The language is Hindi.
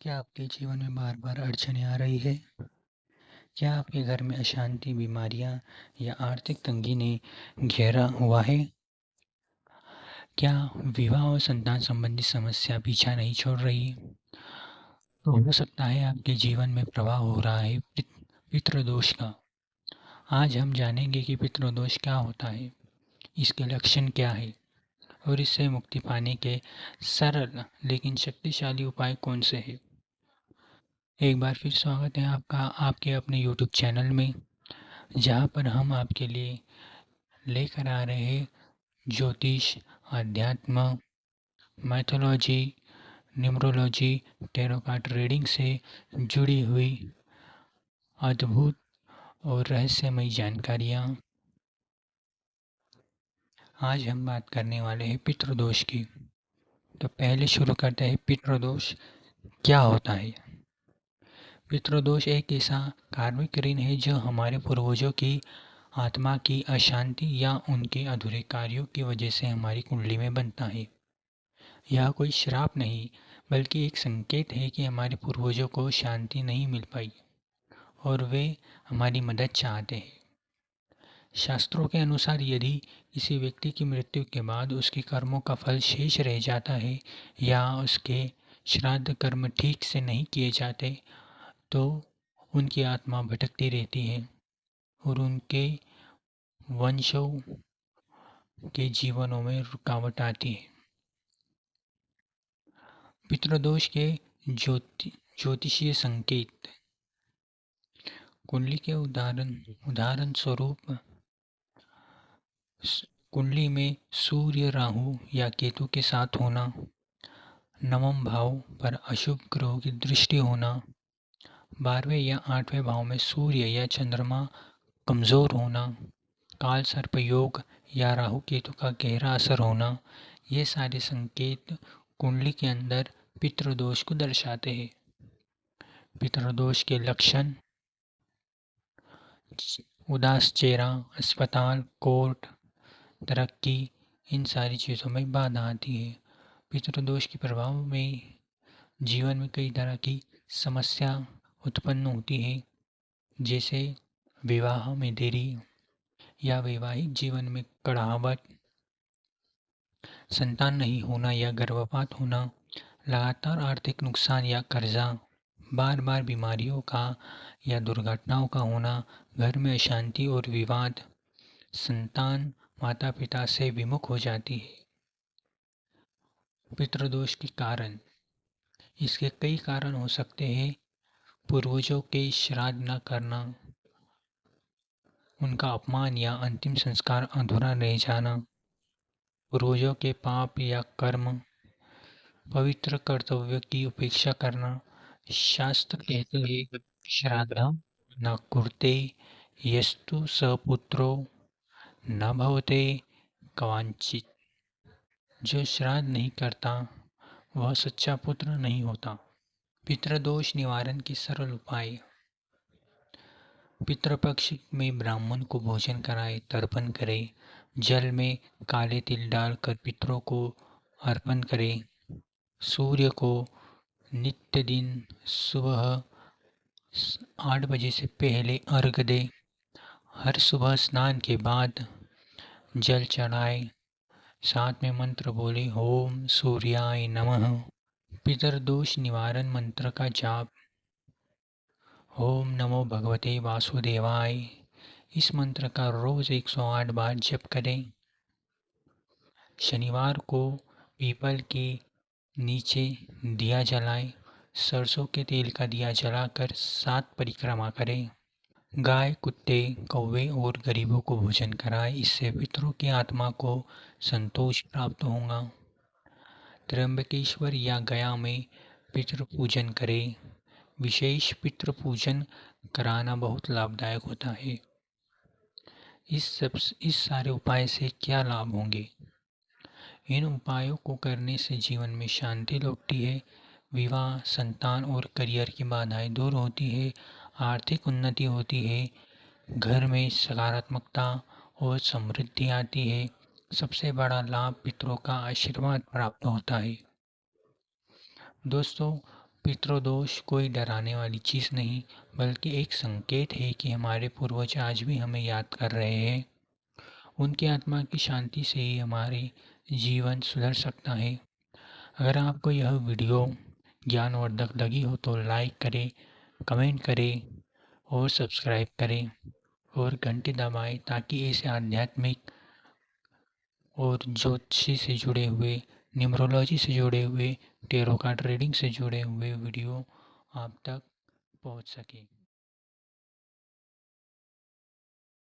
क्या आपके जीवन में बार-बार अड़चनें आ रही है? क्या आपके घर में अशांति, बीमारियाँ या आर्थिक तंगी ने घेरा हुआ है? क्या विवाह और संतान संबंधी समस्या पीछा नहीं छोड़ रही? तो हो सकता है आपके जीवन में प्रभाव हो रहा है पितृदोष का। आज हम जानेंगे कि पितृदोष क्या होता है, इसके लक्षण क्या है और इससे मुक्ति पाने के सरल लेकिन शक्तिशाली उपाय कौन से हैं। एक बार फिर स्वागत है आपका आपके अपने यूट्यूब चैनल में, जहाँ पर हम आपके लिए लेकर आ रहे हैं ज्योतिष, अध्यात्म, mythology, numerology, tarot card reading से जुड़ी हुई अद्भुत और रहस्यमयी जानकारियाँ। आज हम बात करने वाले हैं पितृदोष की। तो पहले शुरू करते हैं, पितृदोष क्या होता है। पितृदोष एक ऐसा कार्मिक ऋण है जो हमारे पूर्वजों की आत्मा की अशांति या उनके अधूरे कार्यों की वजह से हमारी कुंडली में बनता है। यह कोई श्राप नहीं, बल्कि एक संकेत है कि हमारे पूर्वजों को शांति नहीं मिल पाई और वे हमारी मदद चाहते हैं। शास्त्रों के अनुसार यदि किसी व्यक्ति की मृत्यु के बाद उसके कर्मों का फल शेष रह जाता है या उसके श्राद्ध कर्म ठीक से नहीं किए जाते, तो उनकी आत्मा भटकती रहती है और उनके वंशों के जीवनों में रुकावट आती है। पितृदोष के ज्योतिषीय संकेत। कुंडली के उदाहरण स्वरूप कुंडली में सूर्य, राहु या केतु के साथ होना, नवम भाव पर अशुभ ग्रहों की दृष्टि होना, 12वें या 8वें भाव में सूर्य या चंद्रमा कमजोर होना, काल सर्प योग या राहु केतु का गहरा असर होना, ये सारे संकेत कुंडली के अंदर पितृदोष को दर्शाते हैं। पितृदोष के लक्षण: उदास चेहरा, अस्पताल, कोर्ट, तरक्की, इन सारी चीज़ों में बाधा आती है। पितृदोष के प्रभाव में जीवन में कई तरह की समस्या उत्पन्न होती है, जैसे विवाह में देरी या वैवाहिक जीवन में कड़वाहट, संतान नहीं होना या गर्भपात होना, लगातार आर्थिक नुकसान या कर्जा, बार बार बीमारियों का या दुर्घटनाओं का होना, घर में अशांति और विवाद, संतान माता पिता से विमुख हो जाती है। पितृदोष के कारण: इसके कई कारण हो सकते हैं। पूर्वजों के श्राद्ध न करना, उनका अपमान या अंतिम संस्कार अधूरा रह जाना, पूर्वजों के पाप या कर्म, पवित्र कर्तव्य की उपेक्षा करना। शास्त्र कहते हैं, श्राद्धं न कुरुते यस्तु स पुत्रो न भवते कवांचित्। जो श्राद्ध नहीं करता वह सच्चा पुत्र नहीं होता। पितृदोष निवारण के सरल उपाय: पितृपक्ष में ब्राह्मण को भोजन कराए, तर्पण करे, जल में काले तिल डालकर पितरों को अर्पण करे, सूर्य को नित्य दिन सुबह 8 बजे से पहले अर्घ दे, हर सुबह स्नान के बाद जल चढ़ाए, साथ में मंत्र बोले, ओम सूर्याय नमः। पितृदोष निवारण मंत्र का जाप: ओम नमो भगवते वासुदेवाय। इस मंत्र का रोज 108 बार जप करें। शनिवार को पीपल के नीचे दिया जलाएं, सरसों के तेल का दिया जलाकर 7 परिक्रमा करें। गाय, कुत्ते, कौवे और गरीबों को भोजन कराएं, इससे पितरों की आत्मा को संतोष प्राप्त होगा। त्र्यंबकेश्वर या गया में पितृ पूजन करें। विशेष पितृ पूजन कराना बहुत लाभदायक होता है। इस सारे उपाय से क्या लाभ होंगे? इन उपायों को करने से जीवन में शांति लौटती है, विवाह, संतान और करियर की बाधाएं दूर होती है, आर्थिक उन्नति होती है, घर में सकारात्मकता और समृद्धि आती है। सबसे बड़ा लाभ पितरों का आशीर्वाद प्राप्त होता है। दोस्तों, पितृदोष कोई डराने वाली चीज़ नहीं, बल्कि एक संकेत है कि हमारे पूर्वज आज भी हमें याद कर रहे हैं। उनकी आत्मा की शांति से ही हमारे जीवन सुधर सकता है। अगर आपको यह वीडियो ज्ञानवर्धक लगी हो तो लाइक करें, कमेंट करें और सब्सक्राइब करें और घंटी दबाएं, ताकि ऐसे आध्यात्मिक और ज्योतिषी से जुड़े हुए, न्यूमरोलॉजी से जुड़े हुए, टेरो कार्ड रीडिंग से जुड़े हुए वीडियो आप तक पहुंच सके।